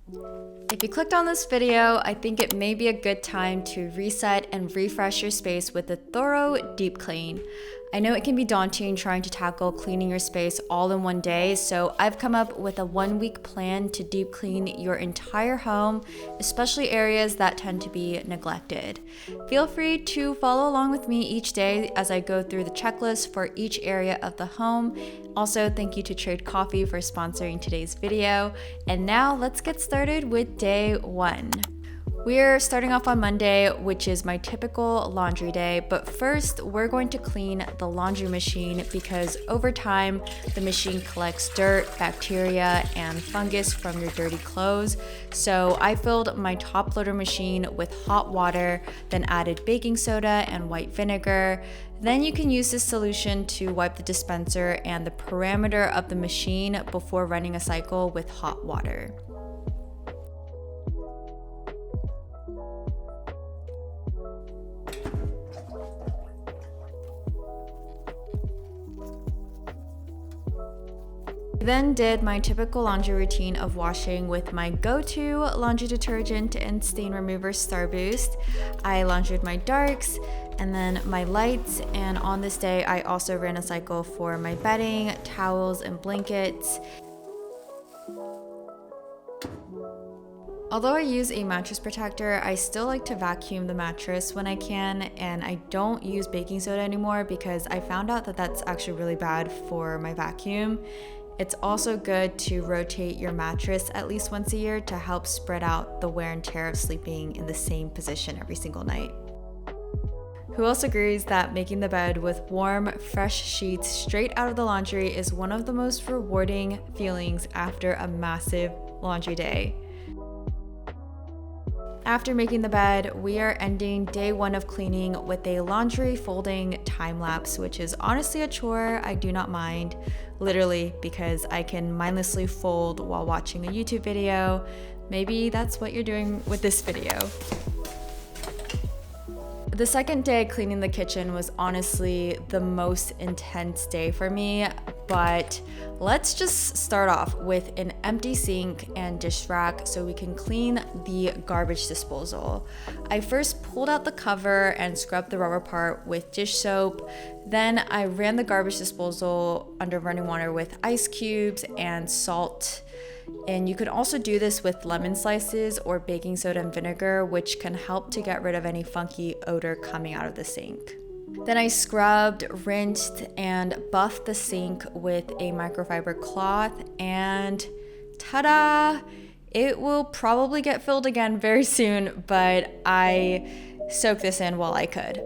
If you clicked on this video, I think it may be a good time to reset and refresh your space with a thorough deep clean. I know it can be daunting trying to tackle cleaning your space all in one day, so I've come up with a 1-week plan to deep clean your entire home, especially areas that tend to be neglected. Feel free to follow along with me each day as I go through the checklist for each area of the home. Also, thank you to Trade Coffee for sponsoring today's video. And now let's get started with day 1. We're starting off on Monday, which is my typical laundry day, but first we're going to clean the laundry machine because over time the machine collects dirt, bacteria, and fungus from your dirty clothes. So I filled my top loader machine with hot water, then added baking soda and white vinegar. Then you can use this solution to wipe the dispenser and the perimeter of the machine before running a cycle with hot water. Then did my typical laundry routine of washing with my go-to laundry detergent and stain remover STARBOOST. I laundried my darks and then my lights, and on this day I also ran a cycle for my bedding, towels, and blankets. Although I use a mattress protector, I still like to vacuum the mattress when I can, and I don't use baking soda anymore because I found out that that's actually really bad for my vacuum. It's also good to rotate your mattress at least once a year to help spread out the wear and tear of sleeping in the same position every single night. Who else agrees that making the bed with warm, fresh sheets straight out of the laundry is one of the most rewarding feelings after a massive laundry day? After making the bed, we are ending day 1 of cleaning with a laundry folding time lapse, which is honestly a chore I do not mind, literally, because I can mindlessly fold while watching a YouTube video. Maybe that's what you're doing with this video. The second day cleaning the kitchen was honestly the most intense day for me, but let's just start off with an empty sink and dish rack so we can clean the garbage disposal. I first pulled out the cover and scrubbed the rubber part with dish soap. Then I ran the garbage disposal under running water with ice cubes and salt. And you can also do this with lemon slices or baking soda and vinegar, which can help to get rid of any funky odor coming out of the sink. Then I scrubbed, rinsed, and buffed the sink with a microfiber cloth, and ta-da! It will probably get filled again very soon, but I soaked this in while I could.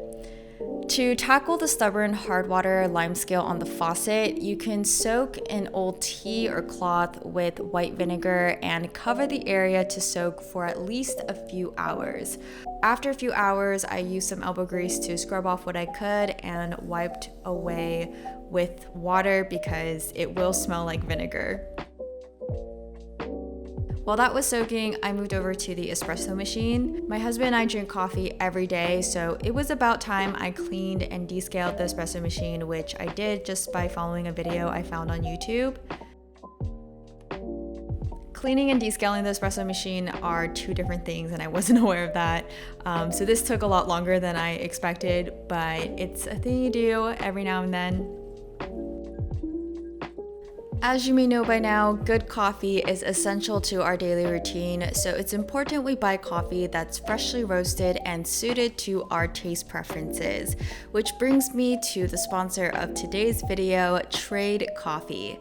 To tackle the stubborn hard water lime scale on the faucet, you can soak an old tea or cloth with white vinegar and cover the area to soak for at least a few hours. After a few hours, I used some elbow grease to scrub off what I could and wiped away with water because it will smell like vinegar. While that was soaking, I moved over to the espresso machine. My husband and I drink coffee every day, so it was about time I cleaned and descaled the espresso machine, which I did just by following a video I found on YouTube. Cleaning and descaling the espresso machine are two different things, and I wasn't aware of that. So this took a lot longer than I expected, but it's a thing you do every now and then. As you may know by now, good coffee is essential to our daily routine, so it's important we buy coffee that's freshly roasted and suited to our taste preferences. Which brings me to the sponsor of today's video, Trade Coffee.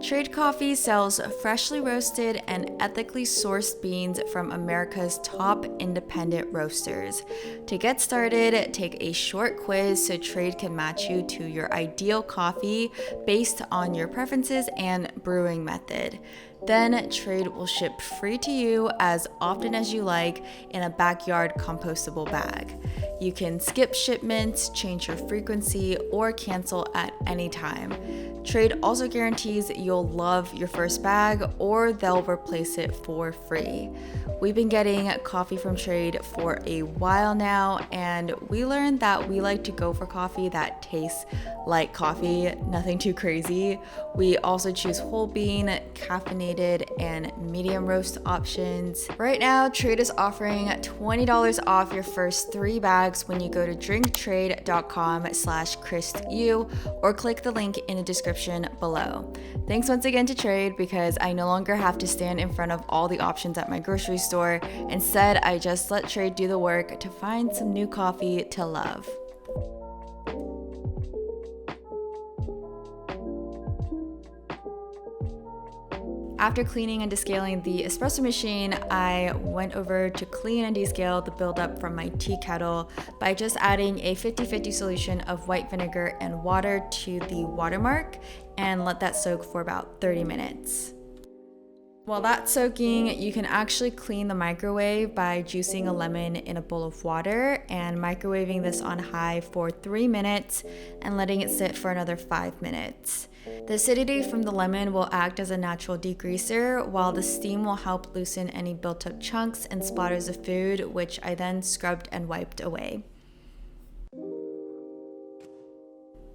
Trade Coffee sells freshly roasted and ethically sourced beans from America's top independent roasters. To get started, take a short quiz so Trade can match you to your ideal coffee based on your preferences and brewing method. Then Trade will ship free to you as often as you like in a backyard compostable bag. You can skip shipments, change your frequency, or cancel at any time. Trade also guarantees you'll love your first bag or they'll replace it for free. We've been getting coffee from Trade for a while now, and we learned that we like to go for coffee that tastes like coffee, nothing too crazy. We also choose whole bean, caffeinated, carbonated and medium roast options. Right now, Trade is offering $20 off your first 3 bags when you go to drinktrade.com/ChrisU or click the link in the description below. Thanks once again to Trade because I no longer have to stand in front of all the options at my grocery store. Instead, I just let Trade do the work to find some new coffee to love. After cleaning and descaling the espresso machine, I went over to clean and descale the buildup from my tea kettle by just adding a 50-50 solution of white vinegar and water to the watermark and let that soak for about 30 minutes. While that's soaking, you can actually clean the microwave by juicing a lemon in a bowl of water and microwaving this on high for 3 minutes and letting it sit for another 5 minutes. The acidity from the lemon will act as a natural degreaser, while the steam will help loosen any built-up chunks and splatters of food, which I then scrubbed and wiped away.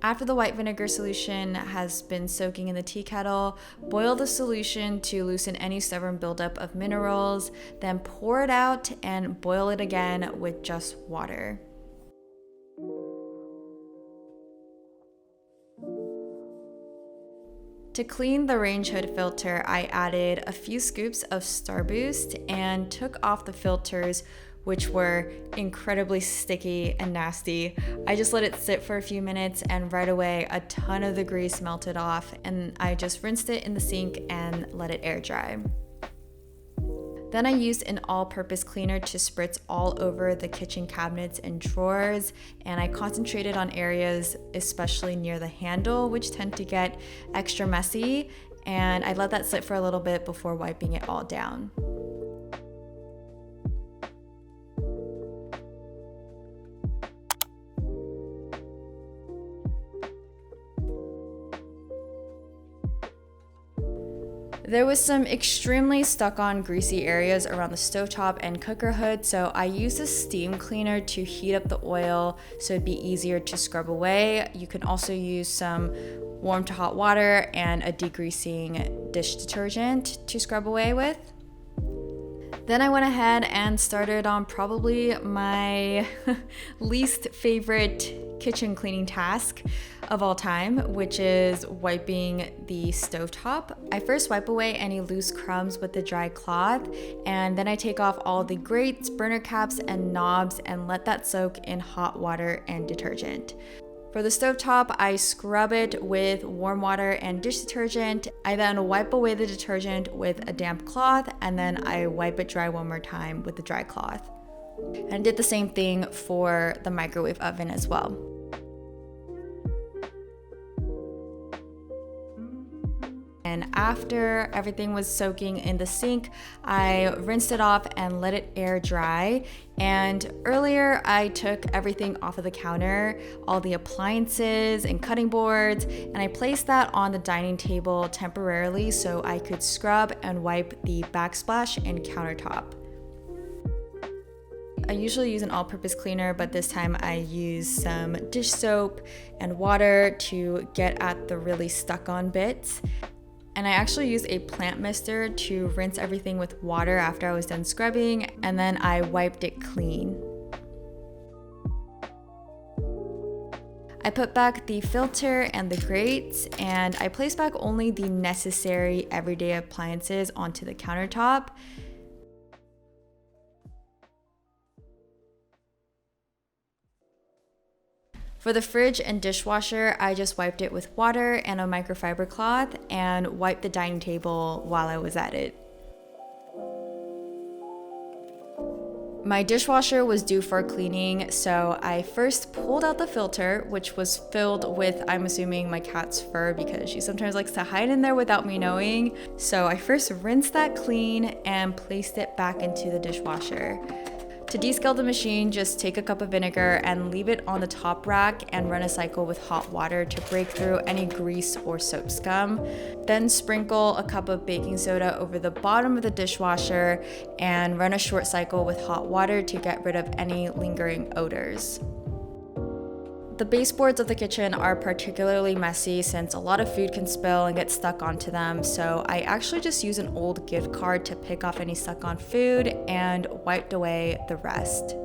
After the white vinegar solution has been soaking in the tea kettle, boil the solution to loosen any stubborn buildup of minerals, then pour it out and boil it again with just water. To clean the range hood filter, I added a few scoops of STARBOOST and took off the filters, which were incredibly sticky and nasty. I just let it sit for a few minutes and right away a ton of the grease melted off, and I just rinsed it in the sink and let it air dry. Then I used an all-purpose cleaner to spritz all over the kitchen cabinets and drawers, and I concentrated on areas especially near the handle, which tend to get extra messy, and I let that sit for a little bit before wiping it all down. There was some extremely stuck-on greasy areas around the stovetop and cooker hood, so I used a steam cleaner to heat up the oil so it'd be easier to scrub away. You can also use some warm to hot water and a degreasing dish detergent to scrub away with. Then I went ahead and started on probably my least favorite kitchen cleaning task of all time, which is wiping the stovetop. I first wipe away any loose crumbs with the dry cloth, and then I take off all the grates, burner caps, and knobs and let that soak in hot water and detergent. For the stovetop, I scrub it with warm water and dish detergent. I then wipe away the detergent with a damp cloth, and then I wipe it dry one more time with the dry cloth. And did the same thing for the microwave oven as well. And after everything was soaking in the sink, I rinsed it off and let it air dry. And earlier I took everything off of the counter, all the appliances and cutting boards, and I placed that on the dining table temporarily so I could scrub and wipe the backsplash and countertop. I usually use an all-purpose cleaner, but this time I used some dish soap and water to get at the really stuck-on bits. And I actually used a plant mister to rinse everything with water after I was done scrubbing, and then I wiped it clean. I put back the filter and the grates, and I placed back only the necessary everyday appliances onto the countertop. For the fridge and dishwasher, I just wiped it with water and a microfiber cloth and wiped the dining table while I was at it. My dishwasher was due for cleaning, so I first pulled out the filter, which was filled with, I'm assuming, my cat's fur because she sometimes likes to hide in there without me knowing. So I first rinsed that clean and placed it back into the dishwasher. To descale the machine, just take a cup of vinegar and leave it on the top rack and run a cycle with hot water to break through any grease or soap scum. Then sprinkle a cup of baking soda over the bottom of the dishwasher and run a short cycle with hot water to get rid of any lingering odors. The baseboards of the kitchen are particularly messy since a lot of food can spill and get stuck onto them, so I actually just used an old gift card to pick off any stuck on food and wiped away the rest.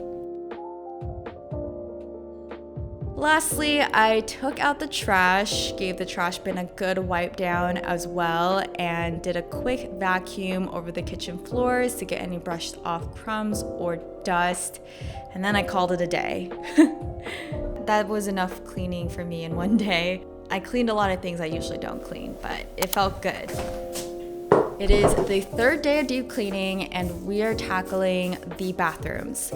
Lastly, I took out the trash, gave the trash bin a good wipe down as well, and did a quick vacuum over the kitchen floors to get any brushed off crumbs or dust, and then I called it a day. That was enough cleaning for me in one day. I cleaned a lot of things I usually don't clean, but it felt good. It is the third day of deep cleaning and we are tackling the bathrooms.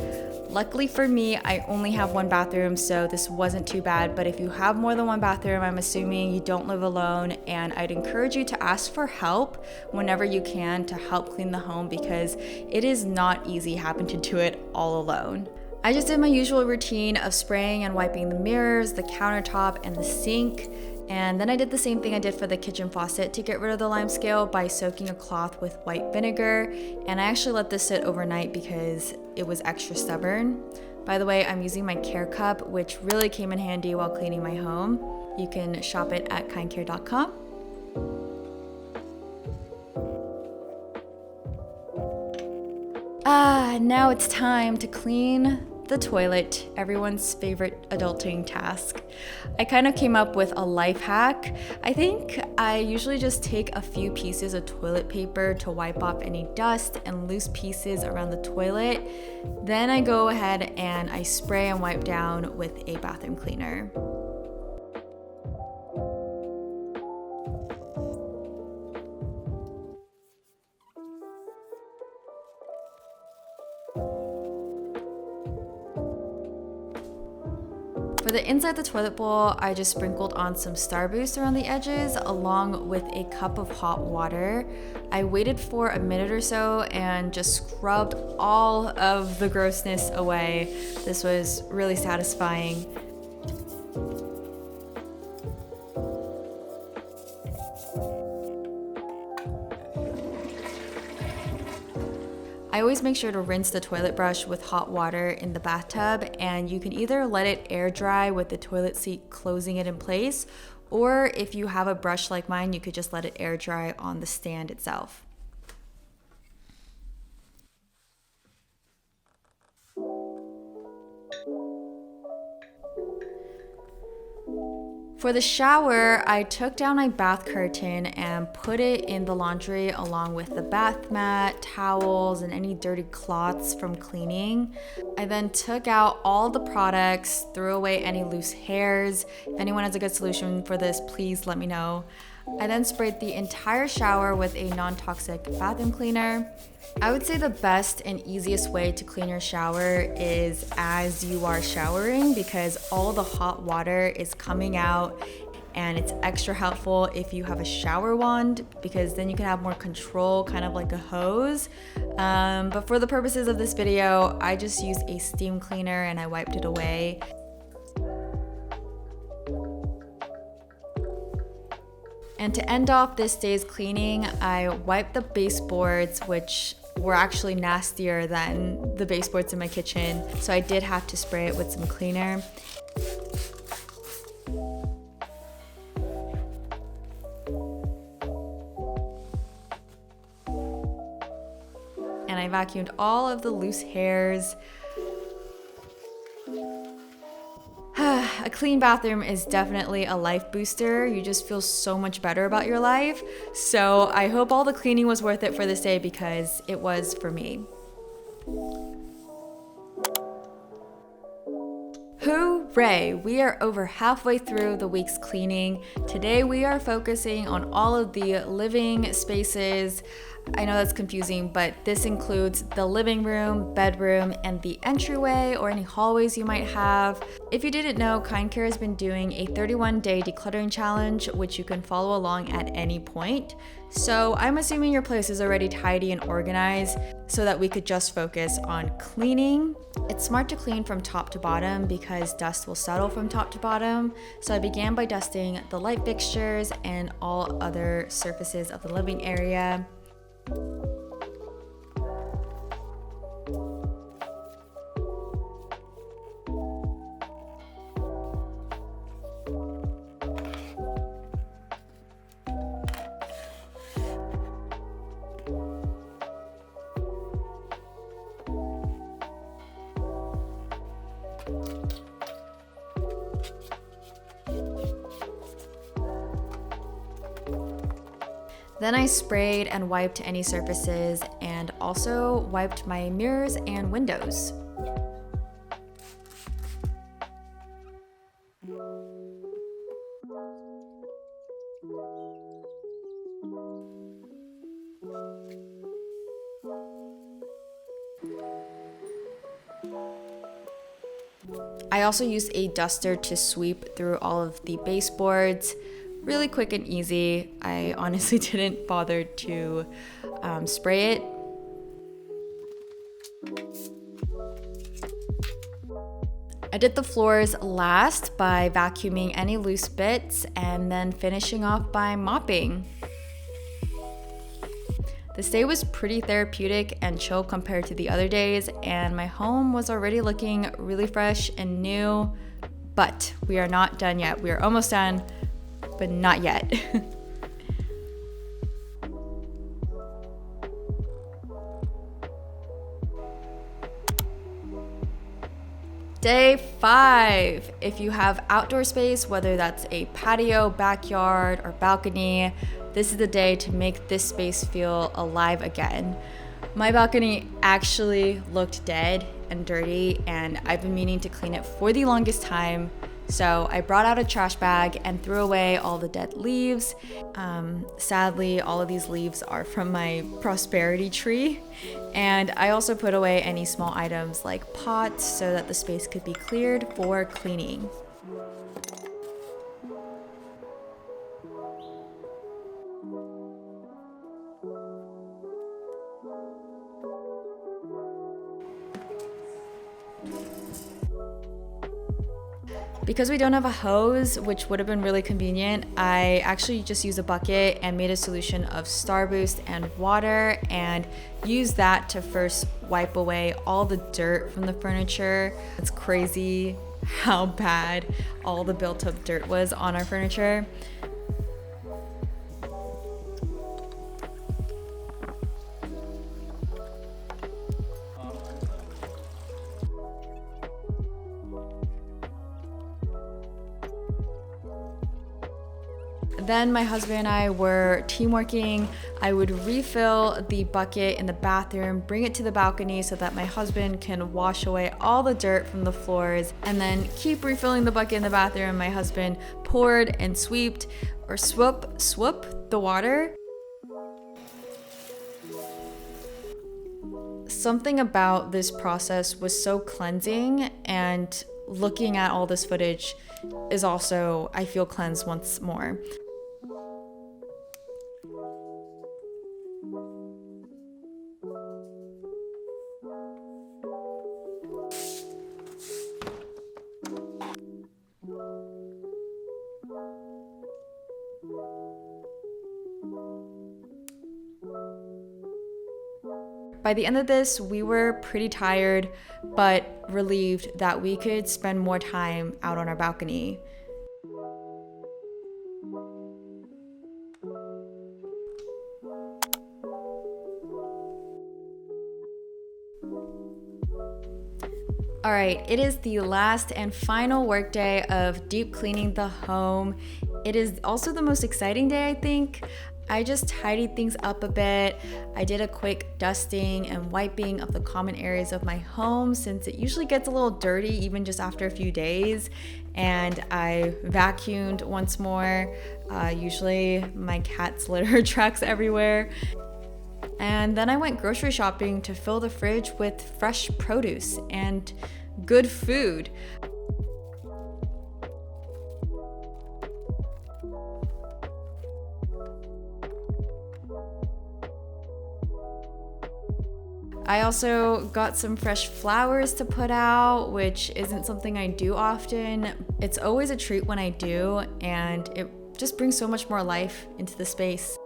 Luckily for me, I only have one bathroom, so this wasn't too bad, but if you have more than one bathroom, I'm assuming you don't live alone, and I'd encourage you to ask for help whenever you can to help clean the home because it is not easy having to do it all alone. I just did my usual routine of spraying and wiping the mirrors, the countertop, and the sink. And then I did the same thing I did for the kitchen faucet to get rid of the lime scale by soaking a cloth with white vinegar. And I actually let this sit overnight because it was extra stubborn. By the way, I'm using my KARE cup, which really came in handy while cleaning my home. You can shop it at kindcare.com. Now it's time to clean the toilet, everyone's favorite adulting task. I kind of came up with a life hack. I think I usually just take a few pieces of toilet paper to wipe off any dust and loose pieces around the toilet. Then I go ahead and I spray and wipe down with a bathroom cleaner. For the inside the toilet bowl, I just sprinkled on some STARBOOST around the edges along with a cup of hot water. I waited for a minute or so and just scrubbed all of the grossness away. This was really satisfying. I always make sure to rinse the toilet brush with hot water in the bathtub, and you can either let it air dry with the toilet seat closing it in place, or if you have a brush like mine, you could just let it air dry on the stand itself. For the shower, I took down my bath curtain and put it in the laundry along with the bath mat, towels, and any dirty cloths from cleaning. I then took out all the products, threw away any loose hairs. If anyone has a good solution for this, please let me know. I then sprayed the entire shower with a non-toxic bathroom cleaner. I would say the best and easiest way to clean your shower is as you are showering because all the hot water is coming out, and it's extra helpful if you have a shower wand because then you can have more control, kind of like a hose. But for the purposes of this video, I just used a steam cleaner and I wiped it away. And to end off this day's cleaning, I wiped the baseboards, which were actually nastier than the baseboards in my kitchen. So I did have to spray it with some cleaner. And I vacuumed all of the loose hairs. A clean bathroom is definitely a life booster. You just feel so much better about your life. So I hope all the cleaning was worth it for this day because it was for me. Hooray! We are over halfway through the week's cleaning. Today we are focusing on all of the living spaces. I know that's confusing, but this includes the living room, bedroom, and the entryway or any hallways you might have. If you didn't know, KindCare has been doing a 31-day decluttering challenge, which you can follow along at any point. So I'm assuming your place is already tidy and organized so that we could just focus on cleaning. It's smart to clean from top to bottom because dust will settle from top to bottom. So I began by dusting the light fixtures and all other surfaces of the living area. Then I sprayed and wiped any surfaces and also wiped my mirrors and windows. I also used a duster to sweep through all of the baseboards. Really quick and easy. I honestly didn't bother to spray it. I did the floors last by vacuuming any loose bits and then finishing off by mopping. This day was pretty therapeutic and chill compared to the other days, and my home was already looking really fresh and new, but we are not done yet. We are almost done, but not yet. Day 5. If you have outdoor space, whether that's a patio, backyard, or balcony, this is the day to make this space feel alive again. My balcony actually looked dead and dirty, and I've been meaning to clean it for the longest time. So I brought out a trash bag and threw away all the dead leaves. Sadly, all of these leaves are from my prosperity tree. And I also put away any small items like pots so that the space could be cleared for cleaning. Because we don't have a hose, which would have been really convenient, I actually just used a bucket and made a solution of STARBOOST and water and used that to first wipe away all the dirt from the furniture. It's crazy how bad all the built up dirt was on our furniture. Then my husband and I were teamworking. I would refill the bucket in the bathroom, bring it to the balcony so that my husband can wash away all the dirt from the floors, and then keep refilling the bucket in the bathroom. My husband poured and swept or swoop the water. Something about this process was so cleansing, and looking at all this footage is also, I feel cleansed once more. By the end of this, we were pretty tired, but relieved that we could spend more time out on our balcony. All right, it is the last and final workday of deep cleaning the home. It is also the most exciting day, I think. I just tidied things up a bit. I did a quick dusting and wiping of the common areas of my home since it usually gets a little dirty even just after a few days. And I vacuumed once more. Usually my cat's litter tracks everywhere. And then I went grocery shopping to fill the fridge with fresh produce and good food. I also got some fresh flowers to put out, which isn't something I do often. It's always a treat when I do, and it just brings so much more life into the space.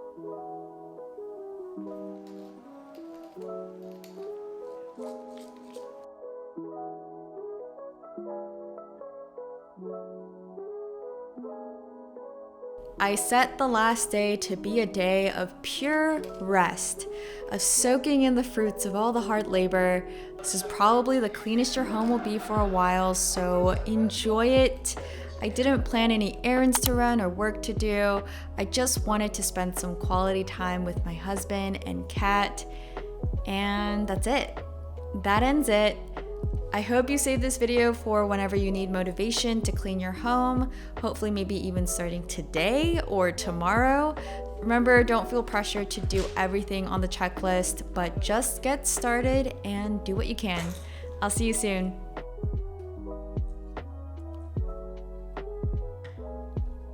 I set the last day to be a day of pure rest, of soaking in the fruits of all the hard labor. This is probably the cleanest your home will be for a while, so enjoy it. I didn't plan any errands to run or work to do. I just wanted to spend some quality time with my husband and cat, and that's it. That ends it. I hope you save this video for whenever you need motivation to clean your home, hopefully maybe even starting today or tomorrow. Remember, don't feel pressured to do everything on the checklist, but just get started and do what you can. I'll see you soon.